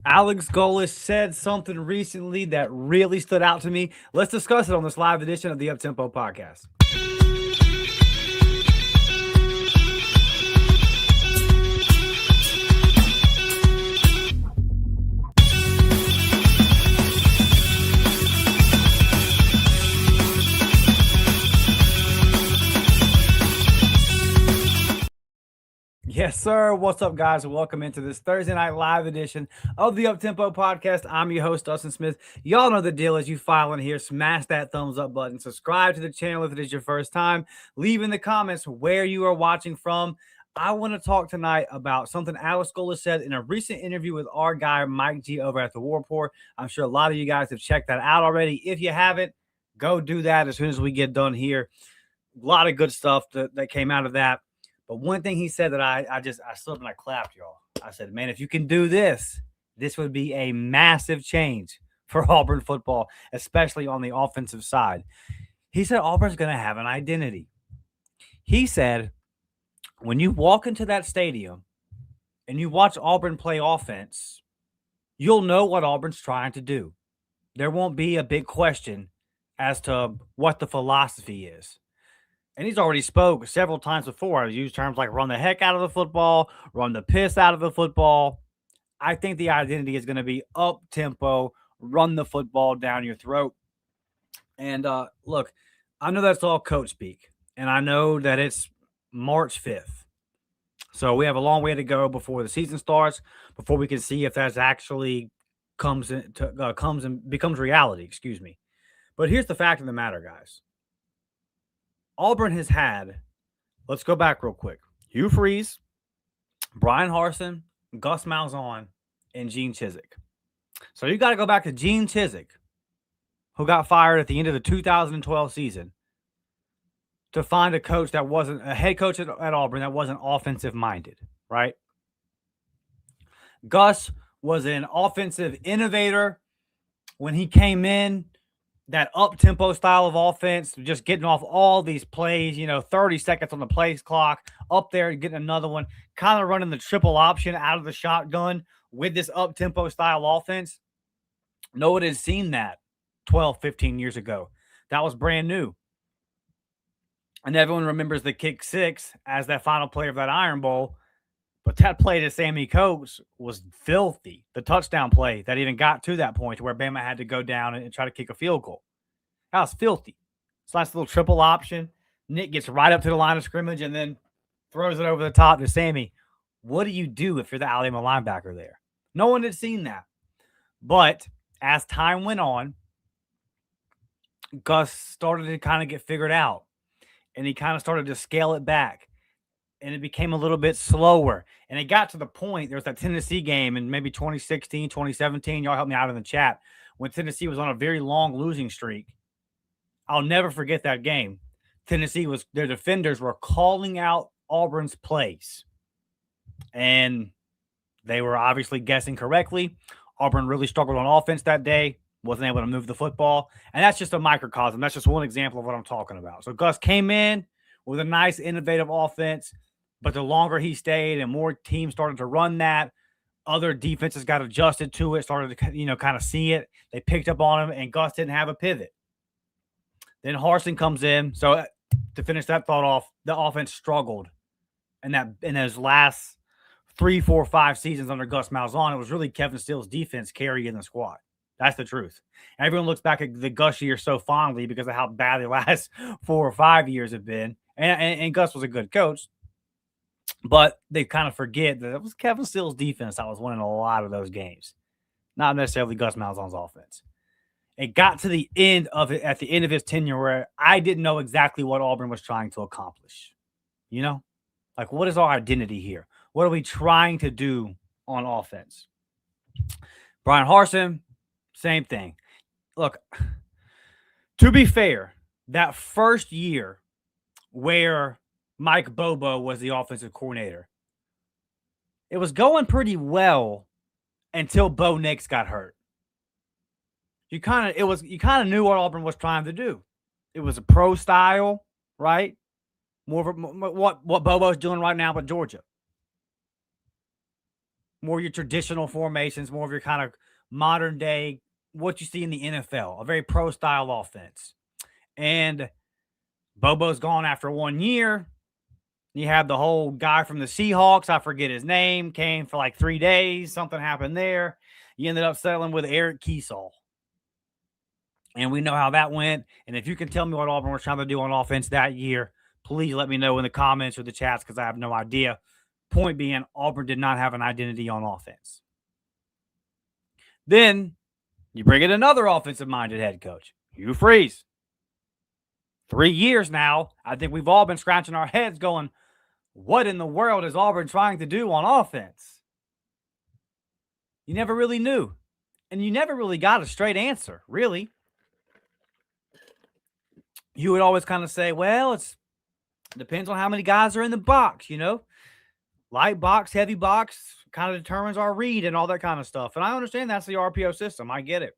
Alex Golesh said something recently that really stood out to me. Let's discuss it on this live edition of the Uptempo podcast. Yes, sir. What's up, guys? Welcome into this Thursday night live edition of the Uptempo podcast. I'm your host, Dustin Smith. Y'all know the deal. As you file in here, smash that thumbs up button, subscribe to the channel if it is your first time, leave in the comments where you are watching from. I want to talk tonight about something Alex Golesh said in a recent interview with our guy, Mike G, over at the War Report. I'm sure a lot of you guys have checked that out already. If you haven't, go do that as soon as we get done here. A lot of good stuff that came out of that. But one thing he said that I stood up and I clapped, y'all. I said, man, if you can do this, this would be a massive change for Auburn football, especially on the offensive side. He said Auburn's going to have an identity. He said, when you walk into that stadium and you watch Auburn play offense, you'll know what Auburn's trying to do. There won't be a big question as to what the philosophy is. And he's already spoke several times before. I've used terms like run the heck out of the football, run the piss out of the football. I think the identity is going to be up tempo, run the football down your throat. And look, I know that's all coach speak, and I know that it's March 5th. So we have a long way to go before the season starts, before we can see if that's actually comes and becomes reality. Excuse me. But here's the fact of the matter, guys. Auburn has had, let's go back real quick, Hugh Freeze, Brian Harsin, Gus Malzahn, and Gene Chizik. So you got to go back to Gene Chizik, who got fired at the end of the 2012 season, to find a coach that wasn't a head coach at Auburn that wasn't offensive minded, right? Gus was an offensive innovator when he came in. That up-tempo style of offense, just getting off all these plays, 30 seconds on the play clock, up there and getting another one, kind of running the triple option out of the shotgun with this up-tempo style offense. No one had seen that 12, 15 years ago. That was brand new. And everyone remembers the kick six as that final play of that Iron Bowl. But that play to Sammy Coates was filthy. The touchdown play that even got to that point where Bama had to go down and try to kick a field goal. That was filthy. It's a nice little triple option. Nick gets right up to the line of scrimmage and then throws it over the top to Sammy. What do you do if you're the Alabama linebacker there? No one had seen that. But as time went on, Gus started to kind of get figured out. And he kind of started to scale it back. And it became a little bit slower. And it got to the point, there was that Tennessee game in maybe 2016, 2017. Y'all help me out in the chat. When Tennessee was on a very long losing streak. I'll never forget that game. Their defenders were calling out Auburn's plays. And they were obviously guessing correctly. Auburn really struggled on offense that day. Wasn't able to move the football. And that's just a microcosm. That's just one example of what I'm talking about. So Gus came in with a nice, innovative offense. But the longer he stayed and more teams started to run that, other defenses got adjusted to it, started to, kind of see it. They picked up on him, and Gus didn't have a pivot. Then Harsin comes in. So to finish that thought off, the offense struggled. And that in those last 3, 4, 5 seasons under Gus Malzahn, it was really Kevin Steele's defense carrying the squad. That's the truth. Everyone looks back at the Gus year so fondly because of how bad the last 4 or 5 years have been. And Gus was a good coach. But they kind of forget that it was Kevin Steele's defense that was winning a lot of those games, not necessarily Gus Malzahn's offense. It got to the end of it, at the end of his tenure, where I didn't know exactly what Auburn was trying to accomplish. Like, what is our identity here? What are we trying to do on offense? Brian Harsin, same thing. Look, to be fair, that first year where Mike Bobo was the offensive coordinator, it was going pretty well until Bo Nix got hurt. You kind of knew what Auburn was trying to do. It was a pro style, right? More of what Bobo's doing right now with Georgia. more your traditional formations, more of your kind of modern day, what you see in the NFL, a very pro style offense. And Bobo's gone after 1 year. You have the whole guy from the Seahawks, I forget his name, came for like 3 days. Something happened there. You ended up settling with Eric Kiesel. And we know how that went. And if you can tell me what Auburn was trying to do on offense that year, please let me know in the comments or the chats because I have no idea. Point being, Auburn did not have an identity on offense. Then you bring in another offensive-minded head coach, Hugh Freeze. 3 years now, I think we've all been scratching our heads going, what in the world is Auburn trying to do on offense? You never really knew. And you never really got a straight answer, really. You would always kind of say, well, it depends on how many guys are in the box, light box, heavy box kind of determines our read and all that kind of stuff. And I understand that's the RPO system. I get it.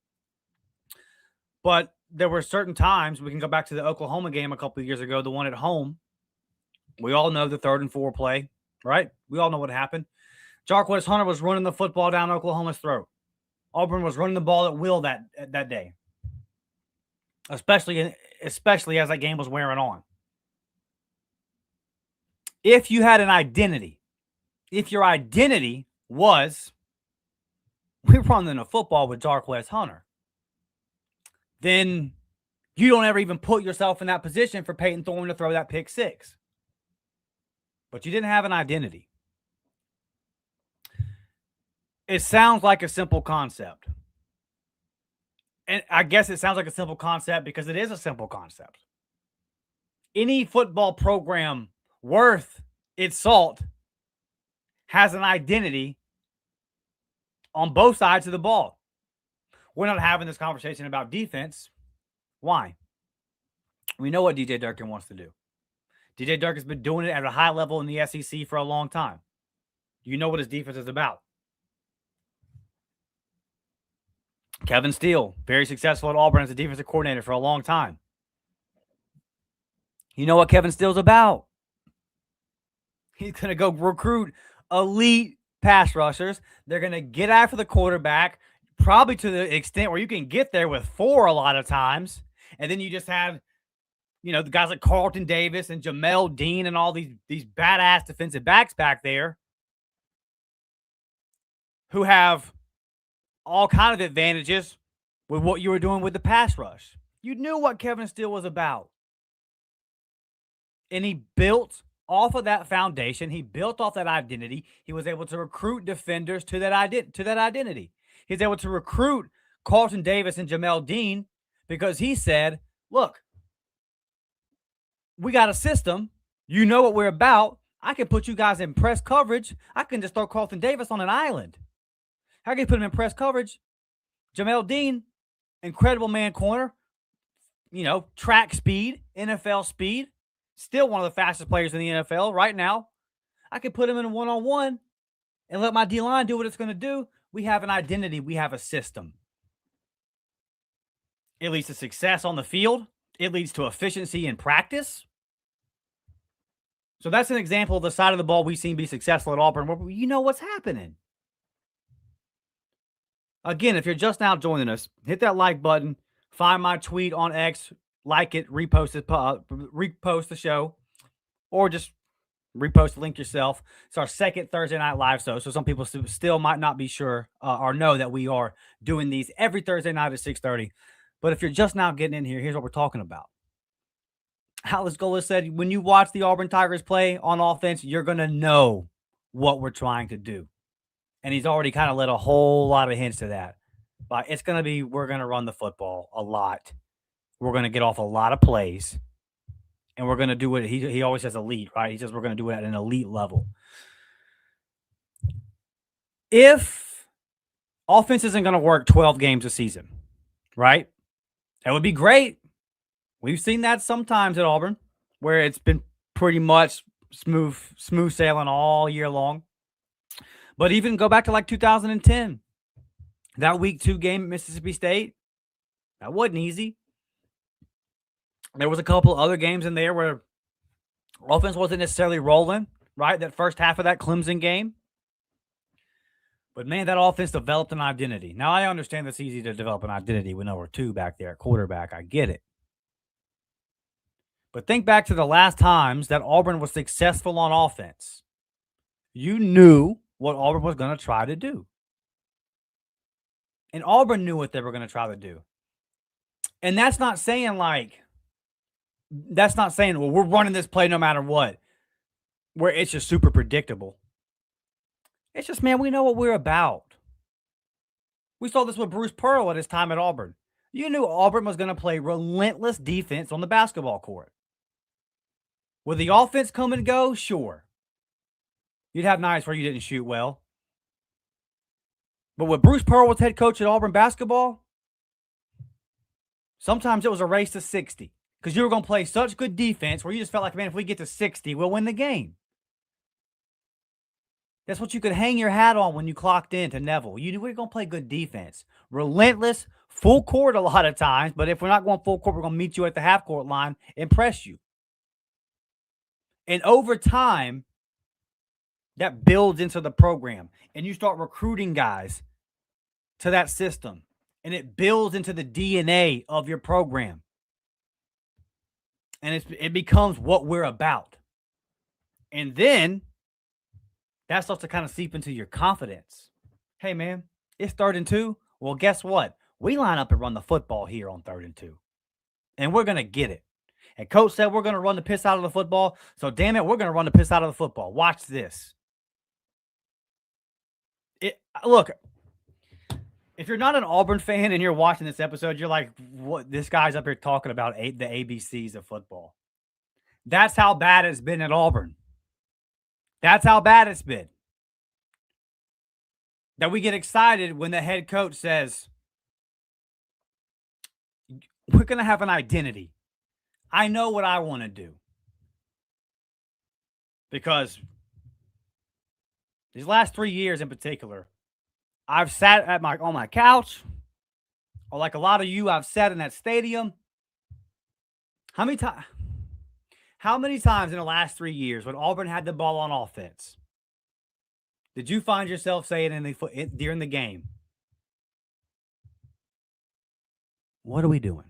But there were certain times, we can go back to the Oklahoma game a couple of years ago, the one at home. We all know the 3rd and 4 play, right? We all know what happened. Jarquez Hunter was running the football down Oklahoma's throat. Auburn was running the ball at will that day. Especially as that game was wearing on. If you had an identity, if your identity was, we're running a football with Jarquez Hunter, then you don't ever even put yourself in that position for Peyton Thorne to throw that pick 6. But you didn't have an identity. It sounds like a simple concept. And I guess it sounds like a simple concept because it is a simple concept. Any football program worth its salt has an identity on both sides of the ball. We're not having this conversation about defense. Why? We know what DJ Durkin wants to do. DJ Durkin's been doing it at a high level in the SEC for a long time. You know what his defense is about. Kevin Steele, very successful at Auburn as a defensive coordinator for a long time. You know what Kevin Steele's about. He's going to go recruit elite pass rushers. They're going to get after the quarterback, probably to the extent where you can get there with 4 a lot of times. And then you just have, the guys like Carlton Davis and Jamel Dean and all these badass defensive backs back there who have all kind of advantages with what you were doing with the pass rush. You knew what Kevin Steele was about. And he built off of that foundation. He built off that identity. He was able to recruit defenders to that identity. He's able to recruit Carlton Davis and Jamel Dean because he said, look, we got a system. You know what we're about. I can put you guys in press coverage. I can just throw Carlton Davis on an island. I can put him in press coverage. Jamel Dean, incredible man corner. Track speed, NFL speed. Still one of the fastest players in the NFL right now. I can put him in a one-on-one and let my D-line do what it's going to do. We have an identity. We have a system. It leads to success on the field. It leads to efficiency in practice. So that's an example of the side of the ball we've seen be successful at Auburn where you know what's happening. Again, if you're just now joining us, hit that like button, find my tweet on X, like it, repost the show, or just repost the link yourself. It's our second Thursday night live show, so some people still might not be sure or know that we are doing these every Thursday night at 6:30. But if you're just now getting in here, here's what we're talking about. Alex Golesh said, when you watch the Auburn Tigers play on offense, you're going to know what we're trying to do. And he's already kind of let a whole lot of hints to that. But it's going to be, we're going to run the football a lot. We're going to get off a lot of plays. And we're going to do it. He always says elite, right? He says we're going to do it at an elite level. If offense isn't going to work 12 games a season, right? That would be great. We've seen that sometimes at Auburn where it's been pretty much smooth sailing all year long. But even go back to like 2010, that week 2 game at Mississippi State, that wasn't easy. There was a couple other games in there where offense wasn't necessarily rolling, right? That first half of that Clemson game. But man, that offense developed an identity. Now I understand it's easy to develop an identity with number two back there at quarterback. I get it. But think back to the last times that Auburn was successful on offense. You knew what Auburn was going to try to do. And Auburn knew what they were going to try to do. And that's not saying well, we're running this play no matter what, where it's just super predictable. It's just, man, we know what we're about. We saw this with Bruce Pearl at his time at Auburn. You knew Auburn was going to play relentless defense on the basketball court. Will the offense come and go? Sure. You'd have nights where you didn't shoot well. But when Bruce Pearl was head coach at Auburn basketball, sometimes it was a race to 60 because you were going to play such good defense where you just felt like, man, if we get to 60, we'll win the game. That's what you could hang your hat on when you clocked in to Neville. You knew we were going to play good defense. Relentless, full court a lot of times, but if we're not going full court, we're going to meet you at the half court line and press you. And over time, that builds into the program, and you start recruiting guys to that system, and it builds into the DNA of your program. And it becomes what we're about. And then that starts to kind of seep into your confidence. Hey, man, it's 3rd and 2. Well, guess what? We line up and run the football here on 3rd and 2. And we're going to get it. And coach said we're going to run the piss out of the football. So, damn it, we're going to run the piss out of the football. Watch this. Look, if you're not an Auburn fan and you're watching this episode, you're like, what? This guy's up here talking about the ABCs of football. That's how bad it's been at Auburn. That's how bad it's been. That we get excited when the head coach says, we're going to have an identity. I know what I want to do. Because these last 3 years in particular, I've sat on my couch, or like a lot of you, I've sat in that stadium. How many times in the last 3 years when Auburn had the ball on offense did you find yourself saying during the game, what are we doing?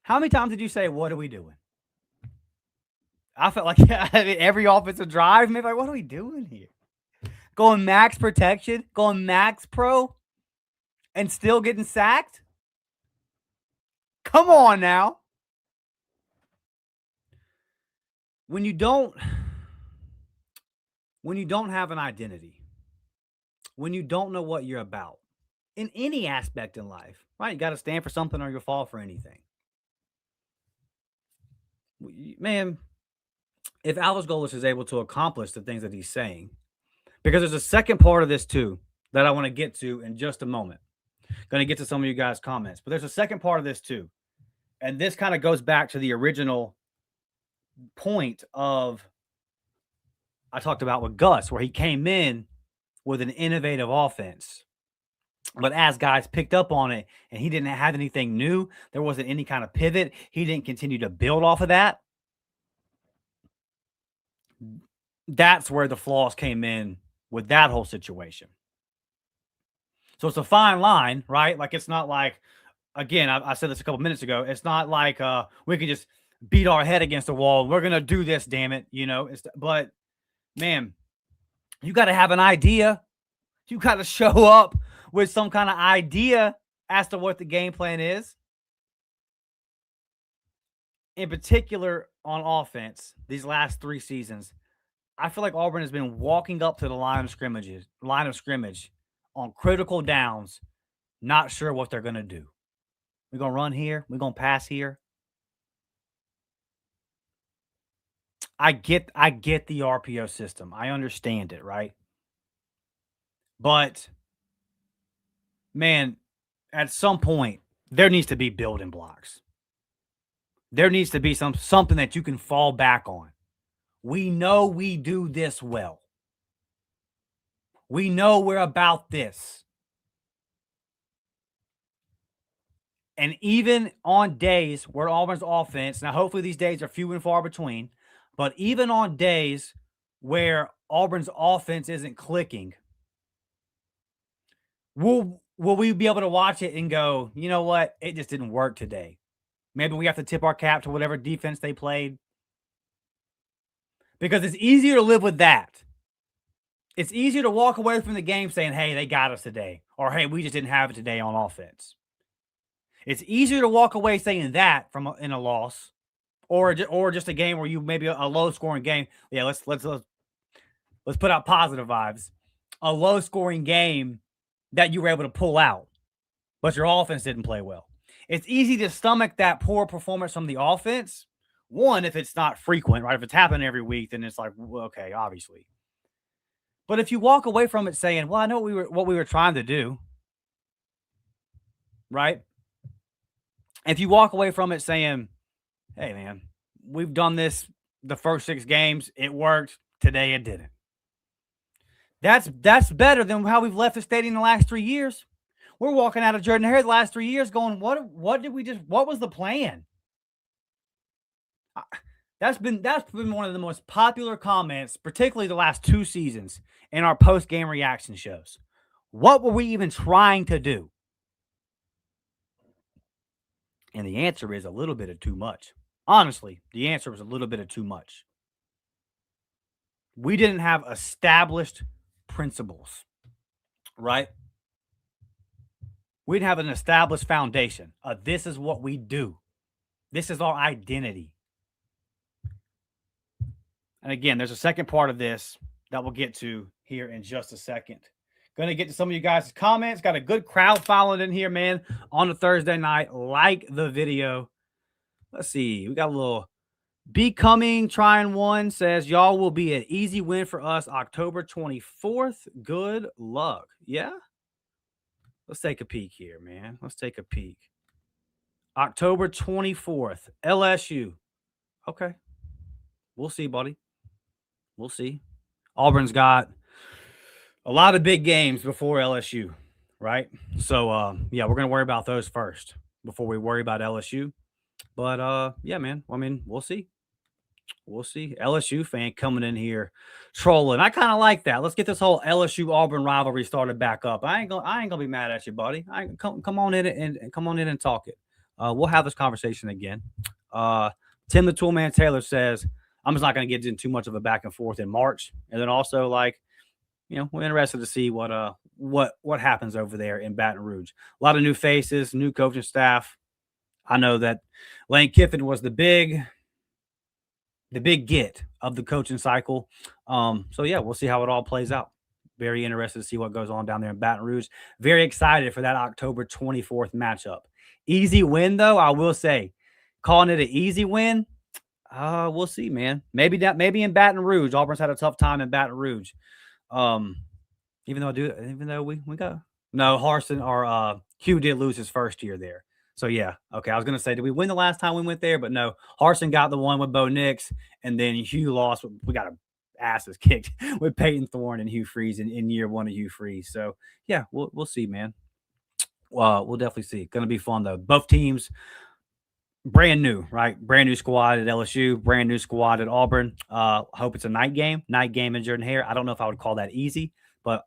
How many times did you say, what are we doing? I felt like every offensive drive, maybe like, what are we doing here? Going max protection, going max pro, and still getting sacked? Come on now. When you don't have an identity, when you don't know what you're about, in any aspect in life, right? You got to stand for something or you'll fall for anything. Man, if Alex Golesh is able to accomplish the things that he's saying, because there's a second part of this too that I want to get to in just a moment. Going to get to some of you guys' comments, but there's a second part of this too. And this kind of goes back to the original point of I talked about with Gus, where he came in with an innovative offense. But as guys picked up on it and he didn't have anything new, there wasn't any kind of pivot. He didn't continue to build off of that. That's where the flaws came in with that whole situation. So it's a fine line, right? Like, it's not like, again, I said this a couple minutes ago. It's not like we can just beat our head against the wall. We're going to do this, damn it. But man, you got to have an idea. You got to show up with some kind of idea as to what the game plan is. In particular, on offense, these last 3 seasons, I feel like Auburn has been walking up to the line of scrimmage on critical downs, not sure what they're going to do. We're going to run here. We're going to pass here. I get the RPO system. I understand it, right? But man, at some point, there needs to be building blocks. There needs to be something that you can fall back on. We know we do this well. We know we're about this. And even on days where Auburn's offense, now hopefully these days are few and far between, but even on days where Auburn's offense isn't clicking, will we be able to watch it and go, you know what? It just didn't work today. Maybe we have to tip our cap to whatever defense they played because it's easier to live with that. It's easier to walk away from the game saying, hey, they got us today, or hey, we just didn't have it today on offense. It's easier to walk away saying that in a loss, or just a game where you maybe a low scoring game. Yeah, let's put out positive vibes. A low scoring game that you were able to pull out, but your offense didn't play well. It's easy to stomach that poor performance from the offense. One, if it's not frequent, right? If it's happening every week, then it's like, well, okay, obviously. But if you walk away from it saying, well, I know what we were trying to do, right? If you walk away from it saying, hey, man, we've done this the first 6 games, it worked. Today it didn't. That's better than how we've left the stadium the last 3 years. We're walking out of Jordan-Hare the last 3 years going, what was the plan? That's been one of the most popular comments, particularly the last 2 seasons, in our post-game reaction shows. What were we even trying to do? And the answer is a little bit of too much. Honestly, the answer was a little bit of too much. We didn't have established principles, right? We didn't have an established foundation. This is what we do. This is our identity. And again, there's a second part of this that we'll get to here in just a second. Going to get to some of you guys' comments. Got a good crowd following in here, man, on a Thursday night. Like the video. Let's see. We got a little Becoming Trying One says, y'all will be an easy win for us October 24th. Good luck. Yeah? Let's take a peek here, man. Let's take a peek. October 24th, LSU. Okay. We'll see, buddy. We'll see. Auburn's got a lot of big games before LSU, right? So, yeah, we're going to worry about those first before we worry about LSU. But, yeah, man, I mean, we'll see. We'll see. LSU fan coming in here trolling. I kind of like that. Let's get this whole LSU Auburn rivalry started back up. I ain't gonna be mad at you, buddy. Come on in and come on in and talk it. We'll have this conversation again. Tim the Toolman Taylor says, I'm just not gonna get into too much of a back and forth in March. And then also, like, we're interested to see what happens over there in Baton Rouge. A lot of new faces, new coaching staff. I know that Lane Kiffin was the big get of the coaching cycle. So yeah, we'll see how it all plays out. Very interested to see what goes on down there in Baton Rouge. Very excited for that October 24th matchup. Easy win, though, I will say. Calling it an easy win, we'll see, man. Maybe in Baton Rouge. Auburn's had a tough time in Baton Rouge. Even though we got no Harsin or Hugh did lose his first year there. So yeah, okay. I was gonna say, did we win the last time we went there? But no, Harsin got the one with Bo Nix, and then Hugh lost. We got our asses kicked with Peyton Thorne and Hugh Freeze in year one of Hugh Freeze. So yeah, we'll see, man. We'll definitely see. Gonna be fun though. Both teams brand new, right? Brand new squad at LSU, brand new squad at Auburn. Hope it's a night game in Jordan-Hare. I don't know if I would call that easy, but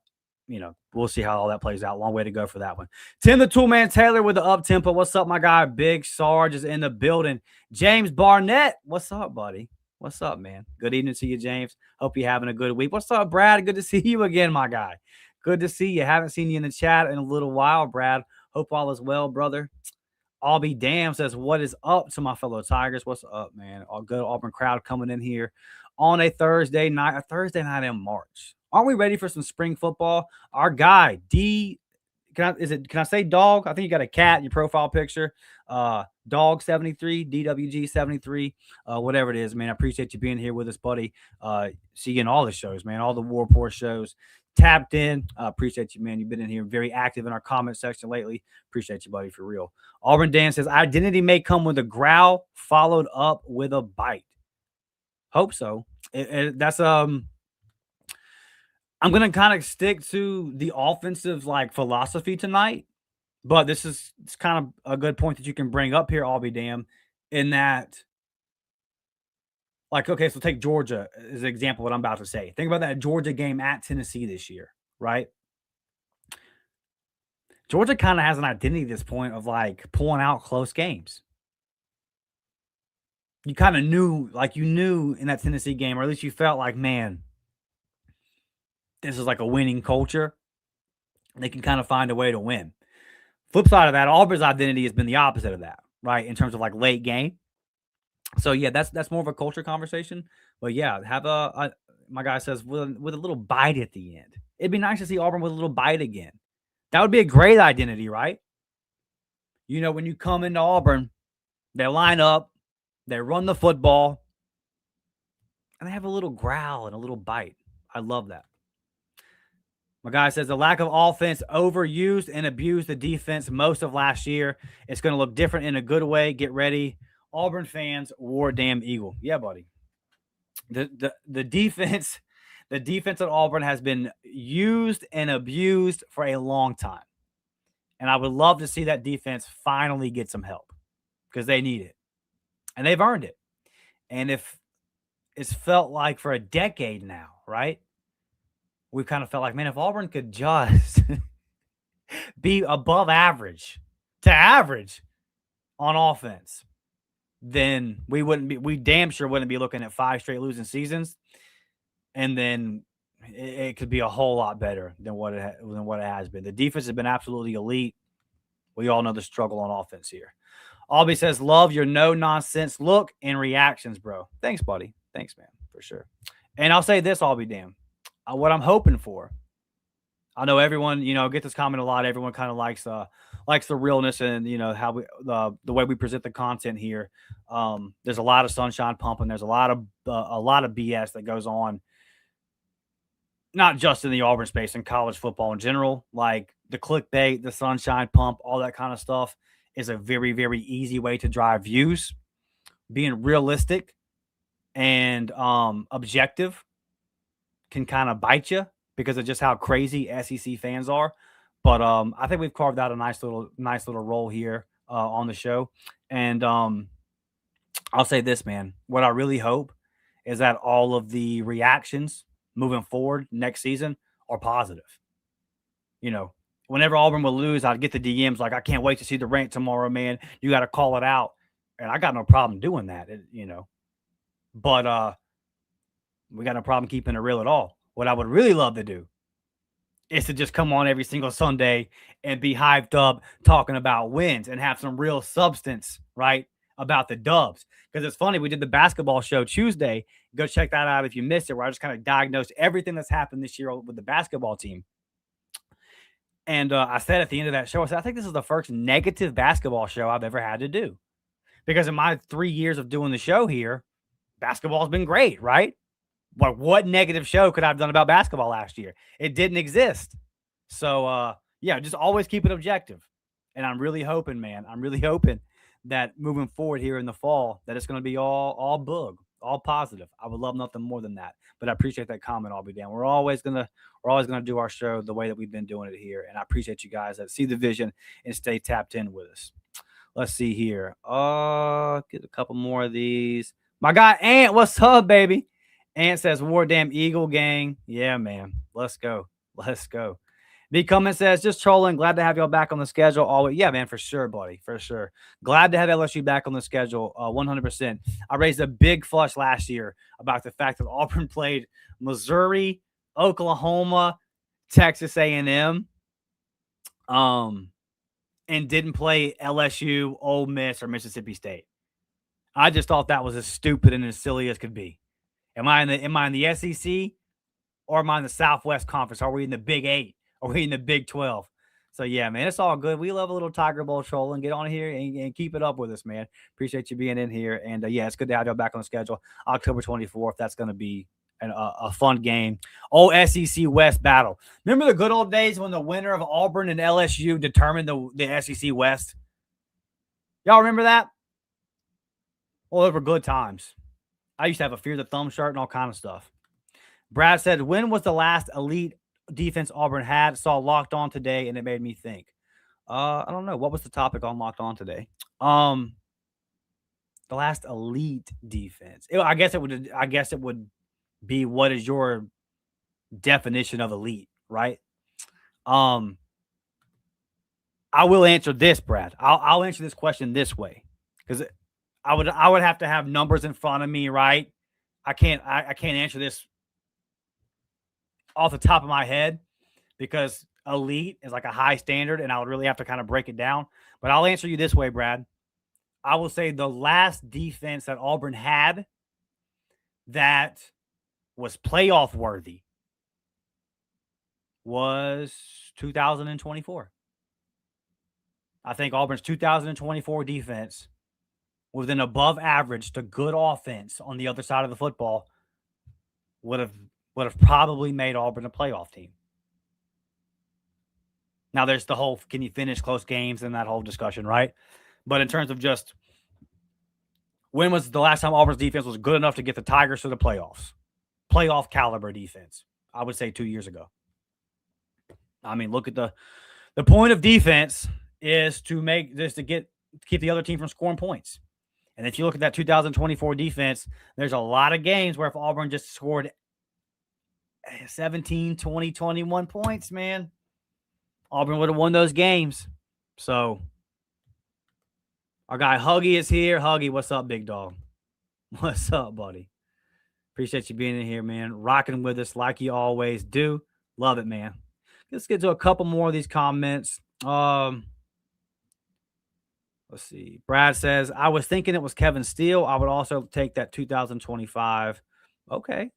we'll see how all that plays out. Long way to go for that one. Tim the Toolman Taylor with the up tempo. What's up, my guy? Big Sarge is in the building. James Barnett, what's up, buddy? What's up, man? Good evening to you, James. Hope you're having a good week. What's up, Brad? Good to see you again, my guy. Good to see you. Haven't seen you in the chat in a little while, Brad. Hope all is well, brother. I'll be damned says, what is up to my fellow Tigers? What's up, man? All good Auburn crowd coming in here on a Thursday night in March. Aren't we ready for some spring football? Our guy, can I say dog? I think you got a cat in your profile picture. Dog 73, DWG 73, whatever it is, man. I appreciate you being here with us, buddy. See you in all the shows, man. All the War Report shows. Tapped in. Appreciate you, man. You've been in here very active in our comment section lately. Appreciate you, buddy, for real. Auburn Dan says, identity may come with a growl followed up with a bite. Hope so. That's I'm going to kind of stick to the offensive philosophy tonight, but it's kind of a good point that you can bring up here, I'll be damned, in that, okay, so take Georgia as an example of what I'm about to say. Think about that Georgia game at Tennessee this year, right? Georgia kind of has an identity at this point of like pulling out close games. You kind of knew, like you knew in that Tennessee game, or at least you felt like, man, this is like a winning culture. They can kind of find a way to win. Flip side of that, Auburn's identity has been the opposite of that, right? In terms of like late game. So yeah, that's more of a culture conversation. But yeah, have my guy says with a little bite at the end. It'd be nice to see Auburn with a little bite again. That would be a great identity, right? You know, when you come into Auburn, they line up, they run the football, and they have a little growl and a little bite. I love that. My guy says the lack of offense overused and abused the defense most of last year. It's going to look different in a good way. Get ready. Auburn fans, war damn Eagle. Yeah, buddy. The defense, the defense at Auburn has been used and abused for a long time. And I would love to see that defense finally get some help because they need it. And they've earned it. And if it's felt like for a decade now, right? We've kind of felt like, man, if Auburn could just be above average to average on offense, then we damn sure wouldn't be looking at 5 straight losing seasons. And then it could be a whole lot better than what it has been. The defense has been absolutely elite. We all know the struggle on offense here. Albie says, love your no-nonsense look and reactions, bro. Thanks, buddy. Thanks, man, for sure. And I'll say this, Albie, damn. What I'm hoping for, I know everyone, get this comment a lot. Everyone kind of likes the realness and, how the way we present the content here. There's a lot of sunshine pumping. There's a lot of BS that goes on, not just in the Auburn space, in college football in general. Like the clickbait, the sunshine pump, all that kind of stuff is a very, very easy way to drive views. Being realistic and objective can kind of bite you because of just how crazy SEC fans are. But I think we've carved out a nice little role here on the show. And I'll say this, man. What I really hope is that all of the reactions moving forward next season are positive. Whenever Auburn will lose, I'd get the DMs like, I can't wait to see the rant tomorrow, man. You got to call it out. And I got no problem doing that, But we got no problem keeping it real at all. What I would really love to do is to just come on every single Sunday and be hyped up talking about wins and have some real substance, right, about the dubs. Because it's funny, we did the basketball show Tuesday. Go check that out if you missed it, where I just kind of diagnosed everything that's happened this year with the basketball team. And I said at the end of that show, I think this is the first negative basketball show I've ever had to do. Because in my 3 years of doing the show here, basketball's been great, right? But what negative show could I have done about basketball last year? It didn't exist. So, yeah, just always keep it objective. And I'm really hoping, man, that moving forward here in the fall, that it's going to be all bug, all positive. I would love nothing more than that. But I appreciate that comment, I'll be down. We're always gonna do our show the way that we've been doing it here. And I appreciate you guys that see the vision and stay tapped in with us. Let's see here. Get a couple more of these. My guy Ant, what's up, baby? Ant says, war damn Eagle gang. Yeah, man. Let's go. Big comment says, just trolling. Glad to have y'all back on the schedule. Always. Yeah, man, for sure, buddy. For sure. Glad to have LSU back on the schedule. 100%. I raised a big fuss last year about the fact that Auburn played Missouri, Oklahoma, Texas A&M, and didn't play LSU, Ole Miss, or Mississippi State. I just thought that was as stupid and as silly as could be. Am I in the SEC or am I in the Southwest Conference? Are we in the Big 8? Are we in the Big 12? So, yeah, man, it's all good. We love a little Tiger Bowl trolling. Get on here and keep it up with us, man. Appreciate you being in here. And, yeah, it's good to have you back on the schedule. October 24th, that's going to be a fun game. SEC West battle. Remember the good old days when the winner of Auburn and LSU determined the SEC West? Y'all remember that? Well, they were good times. I used to have a Fear the Thumb shirt and all kind of stuff. Brad said, when was the last elite defense Auburn had? Saw Locked On today, and it made me think. I don't know. What was the topic on Locked On today? The last elite defense. I guess it would be, what is your definition of elite, right? I will answer this, Brad. I'll answer this question this way because I would have to have numbers in front of me, right? I can't answer this off the top of my head because elite is like a high standard, and I would really have to kind of break it down. But I'll answer you this way, Brad. I will say the last defense that Auburn had that was playoff worthy was 2024. I think Auburn's 2024 defense with an above average to good offense on the other side of the football would have probably made Auburn a playoff team. Now there's the whole can you finish close games and that whole discussion, right? But in terms of just when was the last time Auburn's defense was good enough to get the Tigers to the playoffs? Playoff caliber defense. I would say 2 years ago. I mean, look at the point of defense is to keep the other team from scoring points. And if you look at that 2024 defense, there's a lot of games where if Auburn just scored 17, 20, 21 points, man, Auburn would have won those games. So our guy Huggy is here. Huggy, what's up, big dog? What's up, buddy? Appreciate you being in here, man. Rocking with us like you always do. Love it, man. Let's get to a couple more of these comments. Let's see. Brad says, I was thinking it was Kevin Steele. I would also take that 2025. Okay.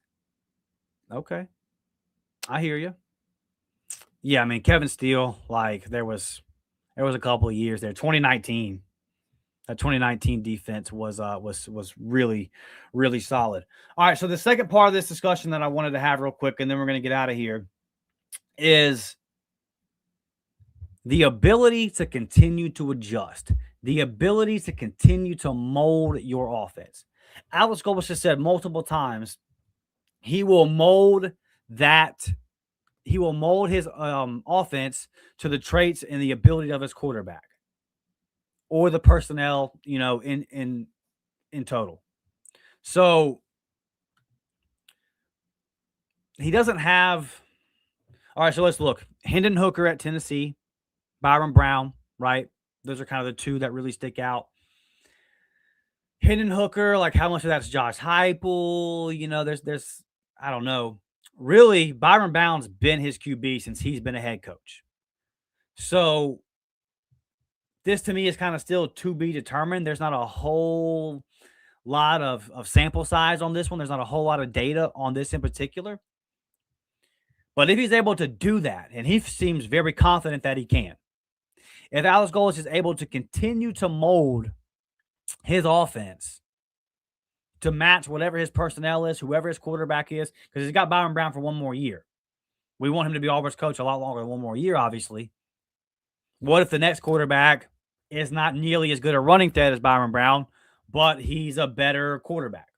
I hear you. Yeah, I mean, Kevin Steele, like there was a couple of years there. 2019. That 2019 defense was really, really solid. All right, so the second part of this discussion that I wanted to have real quick, and then we're going to get out of here, is the ability to continue to adjust, the ability to continue to mold your offense. Alex Golesh has said multiple times he will mold his offense to the traits and the ability of his quarterback or the personnel, in total. So he doesn't have. All right, so let's look. Hendon Hooker at Tennessee, Byron Brown, right? Those are kind of the two that really stick out. Hendon Hooker, like how much of that's Josh Heupel? There's I don't know. Really, Byron Brown's been his QB since he's been a head coach. So this to me is kind of still to be determined. There's not a whole lot of sample size on this one. There's not a whole lot of data on this in particular. But if he's able to do that, and he seems very confident that he can, if Alex Golesh is able to continue to mold his offense to match whatever his personnel is, whoever his quarterback is, because he's got Byron Brown for one more year. We want him to be Auburn's coach a lot longer than one more year, obviously. What if the next quarterback is not nearly as good a running threat as Byron Brown, but he's a better quarterback?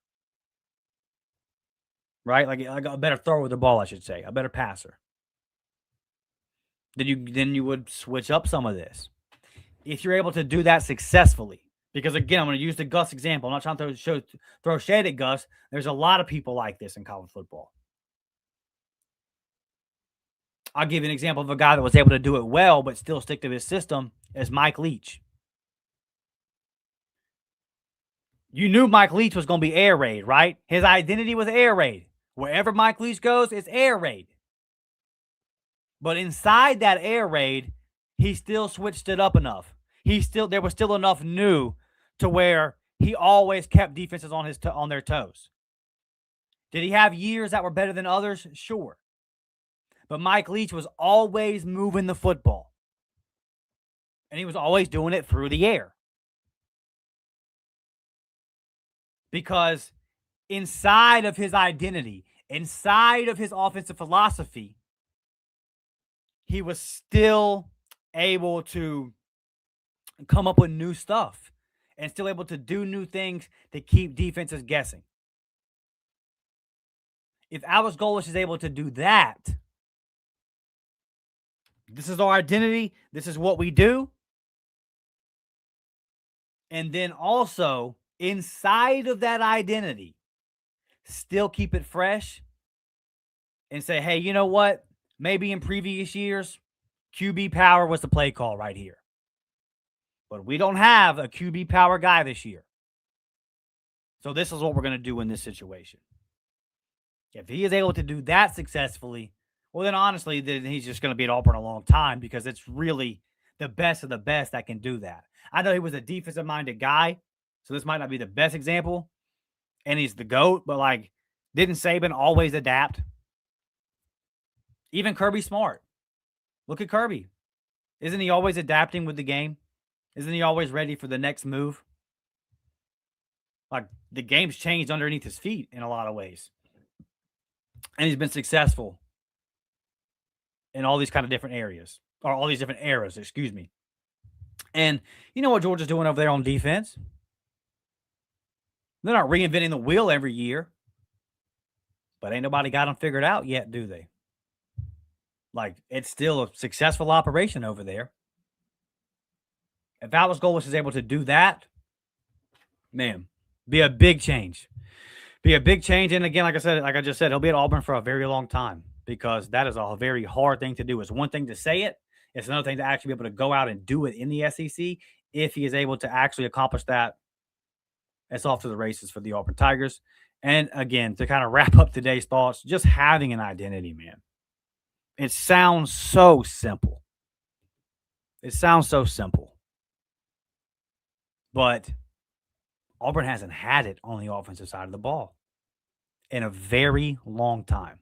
Right? Like a better thrower with the ball, I should say. A better passer. Then you would switch up some of this. If you're able to do that successfully. Because, again, I'm going to use the Gus example. I'm not trying to throw shade at Gus. There's a lot of people like this in college football. I'll give you an example of a guy that was able to do it well but still stick to his system is Mike Leach. You knew Mike Leach was going to be air raid, right? His identity was air raid. Wherever Mike Leach goes, it's air raid. But inside that air raid, he still switched it up enough. There was still enough new to where he always kept defenses on their toes. Did he have years that were better than others? Sure. But Mike Leach was always moving the football. And he was always doing it through the air. Because inside of his identity, inside of his offensive philosophy, he was still able to come up with new stuff and still able to do new things to keep defenses guessing. If Alex Golesh is able to do that, this is our identity, this is what we do. And then also, inside of that identity, still keep it fresh and say, hey, you know what? Maybe in previous years, QB power was the play call right here. But we don't have a QB power guy this year. So this is what we're going to do in this situation. If he is able to do that successfully, well, then honestly, then he's just going to be at Auburn a long time because it's really the best of the best that can do that. I know he was a defensive-minded guy, so this might not be the best example, and he's the GOAT, but, like, didn't Saban always adapt? Even Kirby Smart. Look at Kirby. Isn't he always adapting with the game? Isn't he always ready for the next move? Like, the game's changed underneath his feet in a lot of ways. And he's been successful in all these kind of different areas, or all these different eras, excuse me. And you know what Georgia's doing over there on defense? They're not reinventing the wheel every year, but ain't nobody got them figured out yet, do they? Like, it's still a successful operation over there. If Alex Golesh is able to do that, man, be a big change. Be a big change. And again, like I just said, he'll be at Auburn for a very long time because that is a very hard thing to do. It's one thing to say it. It's another thing to actually be able to go out and do it in the SEC. If he is able to actually accomplish that, it's off to the races for the Auburn Tigers. And again, to kind of wrap up today's thoughts, just having an identity, man. It sounds so simple. It sounds so simple. But Auburn hasn't had it on the offensive side of the ball in a very long time.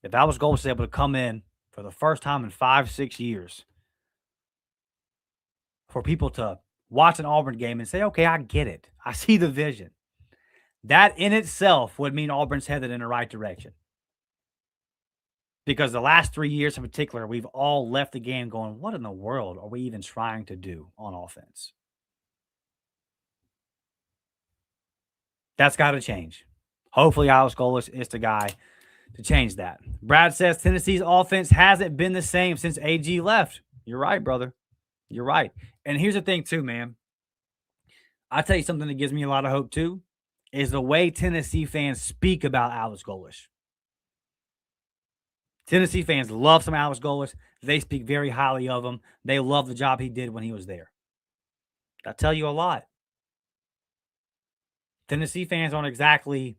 If Alex Golesh is able to come in for the first time in 5-6 years, for people to watch an Auburn game and say, okay, I get it. I see the vision. That in itself would mean Auburn's headed in the right direction. Because the last 3 years in particular, we've all left the game going, what in the world are we even trying to do on offense? That's got to change. Hopefully, Alex Golesh is the guy to change that. Brad says Tennessee's offense hasn't been the same since AG left. You're right, brother. You're right. And here's the thing, too, man. I'll tell you something that gives me a lot of hope, too, is the way Tennessee fans speak about Alex Golesh. Tennessee fans love some Alex Golesh. They speak very highly of him. They love the job he did when he was there. That'll tell you a lot. Tennessee fans aren't exactly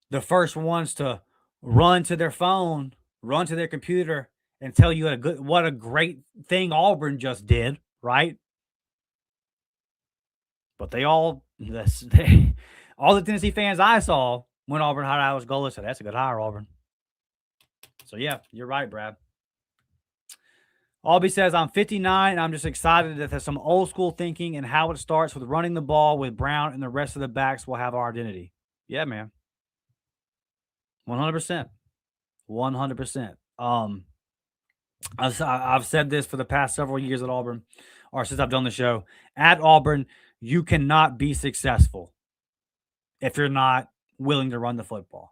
the first ones to run to their phone, run to their computer, and tell you what a great thing Auburn just did, right? But all the Tennessee fans I saw when Auburn hired Alex Golesh said, that's a good hire, Auburn. So, yeah, you're right, Brad. Albie says, I'm 59, and I'm just excited that there's some old school thinking and how it starts with running the ball with Brown and the rest of the backs will have our identity. Yeah, man. 100%. 100%. I've said this for the past several years at Auburn, or since I've done the show. At Auburn, you cannot be successful if you're not willing to run the football.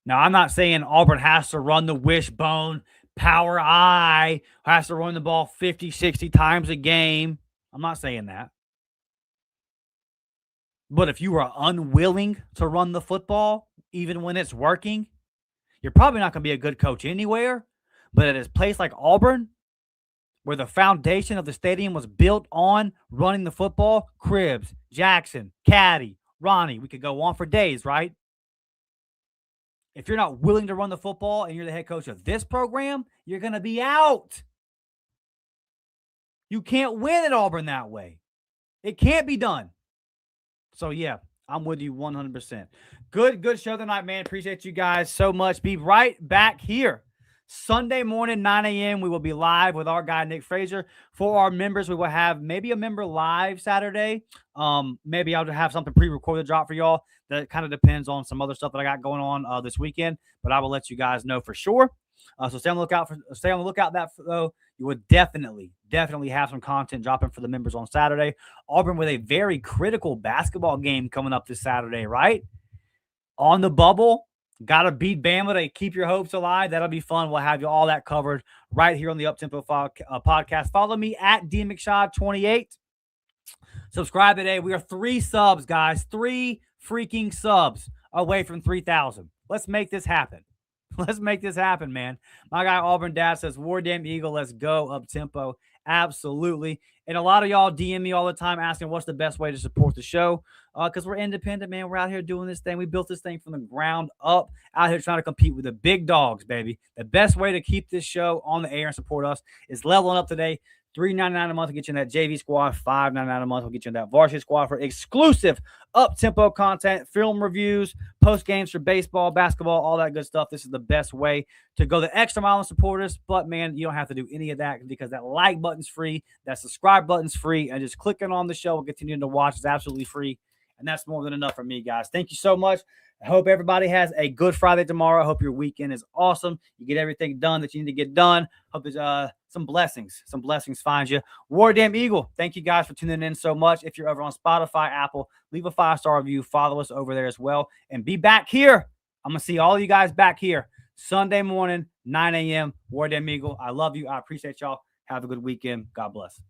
Now, I'm not saying Auburn has to run the wishbone, power I, has to run the ball 50, 60 times a game. I'm not saying that. But if you are unwilling to run the football, even when it's working, you're probably not going to be a good coach anywhere. But at a place like Auburn, where the foundation of the stadium was built on running the football, Cribbs, Jackson, Caddy, Ronnie, we could go on for days, right? If you're not willing to run the football and you're the head coach of this program, you're going to be out. You can't win at Auburn that way. It can't be done. So, yeah, I'm with you 100%. Good show tonight, man. Appreciate you guys so much. Be right back here. Sunday morning, 9 a.m., we will be live with our guy, Nick Frazier. For our members, we will have maybe a member live Saturday. Maybe I'll have something pre-recorded drop for y'all. That kind of depends on some other stuff that I got going on this weekend, but I will let you guys know for sure. So stay on the lookout. Though you would definitely have some content dropping for the members on Saturday. Auburn with a very critical basketball game coming up this Saturday, right? On the bubble. Got to beat Bama to keep your hopes alive. That'll be fun. We'll have you all that covered right here on the Uptempo podcast. Follow me at DMcShaw28. Subscribe today. We are 3 subs, guys. 3 freaking subs away from 3,000. Let's make this happen. Let's make this happen, man. My guy Auburn Dad says, War Damn Eagle, let's go up tempo. Absolutely. And a lot of y'all DM me all the time asking what's the best way to support the show. Because we're independent, man. We're out here doing this thing. We built this thing from the ground up, out here trying to compete with the big dogs, baby. The best way to keep this show on the air and support us is leveling up today. $3.99 a month will get you in that JV squad. $5.99 a month will get you in that varsity squad for exclusive up-tempo content, film reviews, post games for baseball, basketball, all that good stuff. This is the best way to go the extra mile and support us. But, man, you don't have to do any of that because that like button's free, that subscribe button's free, and just clicking on the show and continuing to watch is absolutely free. And that's more than enough for me, guys. Thank you so much. I hope everybody has a good Friday tomorrow. I hope your weekend is awesome. You get everything done that you need to get done. Hope there's some blessings find you. War Damn Eagle, thank you guys for tuning in so much. If you're over on Spotify, Apple, leave a 5-star review. Follow us over there as well. And be back here. I'm going to see all you guys back here Sunday morning, 9 a.m. War Damn Eagle. I love you. I appreciate y'all. Have a good weekend. God bless.